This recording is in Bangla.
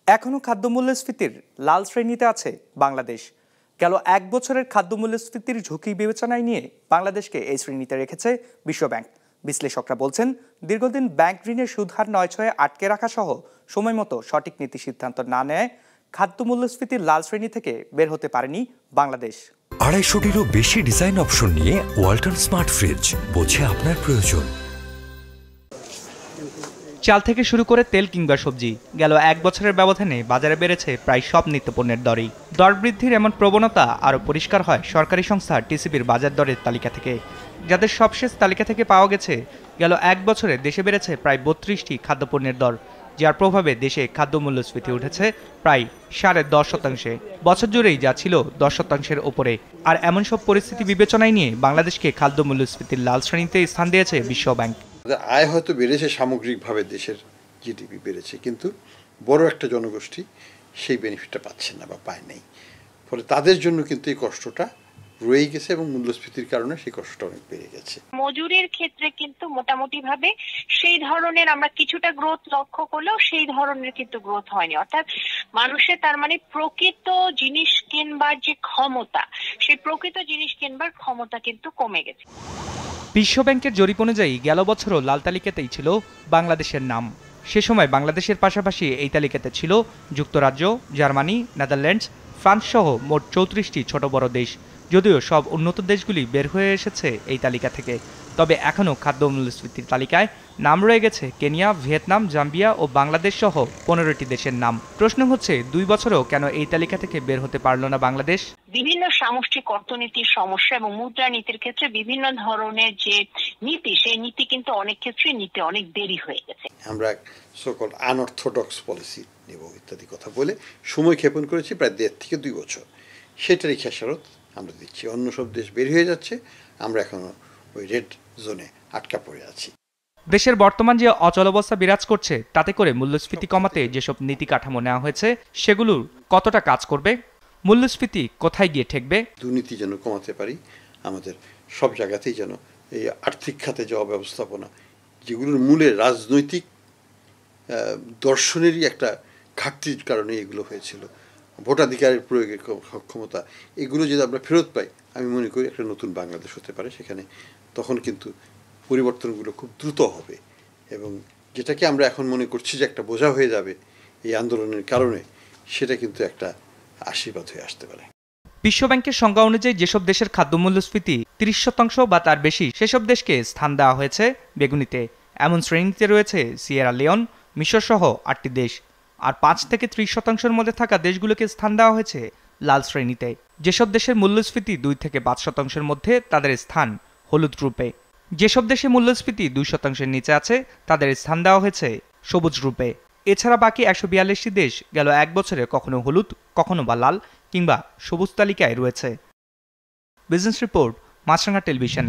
এখনো খাদ্য মূল্যস্ফীতির লাল শ্রেণীতে আছে বাংলাদেশ। গেল এক বছরের খাদ্য মূল্যস্ফীতির ঝুঁকি বিবেচনায় নিয়ে বাংলাদেশকে এই শ্রেণীতে রেখেছে বিশ্বব্যাংক। বিশ্লেষকরা বলছেন, দীর্ঘদিন ব্যাংক ঋণের সুদহার 9-6 আটকে রাখা সহ সময়মতো সঠিক নীতি সিদ্ধান্ত না নেয় খাদ্য মূল্যস্ফীতির লাল শ্রেণী থেকে বের হতে পারেনি বাংলাদেশ। 250-টিরও বেশি ডিজাইন অপশন নিয়ে ওয়ালটন স্মার্ট ফ্রিজ, বোঝে আপনার প্রয়োজন। চাল থেকে শুরু করে তেল কিংবা সবজি, গেল এক বছরের ব্যবধানে বাজারে বেড়েছে প্রায় সব নিত্যপণ্যের দরই। দর বৃদ্ধির এমন প্রবণতা আরও পরিষ্কার হয় সরকারি সংস্থা টিসিবির বাজার দরের তালিকা থেকে, যাদের সবশেষ তালিকা থেকে পাওয়া গেছে গেল এক বছরে দেশে বেড়েছে প্রায় 32টি খাদ্যপণ্যের দর, যার প্রভাবে দেশে খাদ্য মূল্যস্ফীতি উঠেছে প্রায় 10.5%। বছর জুড়েই যা ছিল 10%-এর ওপরে। আর এমন সব পরিস্থিতি বিবেচনায় নিয়ে বাংলাদেশকে খাদ্য মূল্যস্ফীতির লাল শ্রেণীতে স্থান দিয়েছে বিশ্বব্যাংক। আয় হয়তো বেড়েছে, সামগ্রিকভাবে দেশের জিডিপি বেড়েছে, কিন্তু বড় একটা জনগোষ্ঠী সেই বেনিফিটটা পাচ্ছে না বা পায় নাই। ফলে তাদের জন্য কিন্তু এই কষ্টটা রয়ে গেছে এবং মূল্যস্ফীতির কারণে সেই কষ্টটা অনেক বেড়ে গেছে। মজুরির ক্ষেত্রে কিন্তু মোটামুটি ভাবে সেই ধরনের আমরা কিছুটা গ্রোথ লক্ষ্য করলেও সেই ধরনের কিন্তু গ্রোথ হয়নি। অর্থাৎ মানুষের তার মানে প্রকৃত জিনিস কেনবার যে ক্ষমতা, সেই প্রকৃত জিনিস কেনবার ক্ষমতা কিন্তু কমে গেছে। বিশ্বব্যাংকের জরিপ অনুযায়ী গেল বছরও লাল তালিকাতেই ছিল বাংলাদেশের নাম। সে সময় বাংলাদেশের পাশাপাশি এই তালিকাতে ছিল যুক্তরাজ্য, জার্মানি, নেদারল্যান্ডস, ফ্রান্স সহ মোট 34টি ছোট বড় দেশ। যদিও সব উন্নত দেশগুলি বের হয়ে এসেছে এই তালিকা থেকে, তবে এখনও খাদ্য মূল্যস্ফীতির তালিকায় নাম রয়ে গেছে কেনিয়া, ভিয়েতনাম, জাম্বিয়া ও বাংলাদেশ সহ 15টি দেশের নাম। প্রশ্ন হচ্ছে, 2 বছরেও কেন এই তালিকা থেকে বের হতে পারল না বাংলাদেশ? বিভিন্ন সামষ্টিক অর্থনীতির সমস্যা এবং মুদ্রানীতির ক্ষেত্রে বিভিন্ন ধরনের যে নীতি, সেই নীতি কিন্তু অনেক ক্ষেত্রে নিতে অনেক দেরি হয়ে গেছে। আমরা সকল আনঅর্থোডক্স পলিসি নেব ইত্যাদি কথা বলে সময় ক্ষেপণ করেছি প্রায় 1.5 থেকে 2 বছর। সেটারই খেসারত আমরা দিচ্ছি। অন্য সব দেশ বের হয়ে যাচ্ছে, আমরা এখনো ওই রেড জোনে আটকা পড়ে আছি। দেশের বর্তমান যে অচলাবস্থা বিরাজ করছে, তাতে করে মূল্যস্ফীতি কমাতে যেসব নীতি কাঠামো নেওয়া হয়েছে সেগুলোর কতটা কাজ করবে? মূল্যস্ফীতি কোথায় গিয়ে ঠেকবে? দুর্নীতি যেন কমাতে পারি, আমাদের সব জায়গাতেই যেন এই আর্থিক খাতে যে অব্যবস্থাপনা, যেগুলোর মূলে রাজনৈতিক দর্শনেরই একটা ঘাটতির কারণে এগুলো হয়েছিল, ভোটাধিকারের প্রয়োগের ক্ষমতা, এগুলো যদি আমরা ফেরত পাই, আমি মনে করি একটা নতুন বাংলাদেশ হতে পারে। সেখানে তখন কিন্তু পরিবর্তনগুলো খুব দ্রুত হবে এবং যেটাকে আমরা এখন মনে করছি যে একটা বোঝা হয়ে যাবে এই আন্দোলনের কারণে, সেটা কিন্তু একটা আশীর্বাদ হয়ে আসতে পারে। বিশ্বব্যাংকের সংজ্ঞা অনুযায়ী যেসব দেশের খাদ্য মূল্যস্ফীতি 30% বা তার বেশি, সেসব দেশকে স্থান দেওয়া হয়েছে বেগুনিতে। এমন শ্রেণীতে রয়েছে সিয়েরা লিওন, মিশর সহ 8টি দেশ। আর 5 থেকে 30%-এর মধ্যে থাকা দেশগুলোকে স্থান দেওয়া হয়েছে লাল শ্রেণীতে। যেসব দেশের মূল্যস্ফীতি 2 থেকে 5%-এর মধ্যে, তাদের স্থান হলুদ গ্রুপে। যেসব দেশে মূল্যস্ফীতি 2%-এর নিচে আছে, তাদের স্থান দেওয়া হয়েছে সবুজ গ্রুপে। এছাড়া বাকি 142টি দেশ গেল এক বছরে কখনো হলুদ, কখনো বা লাল কিংবা সবুজ তালিকায় রয়েছে। বিজনেস রিপোর্ট, মাছরাঙা টেলিভিশন।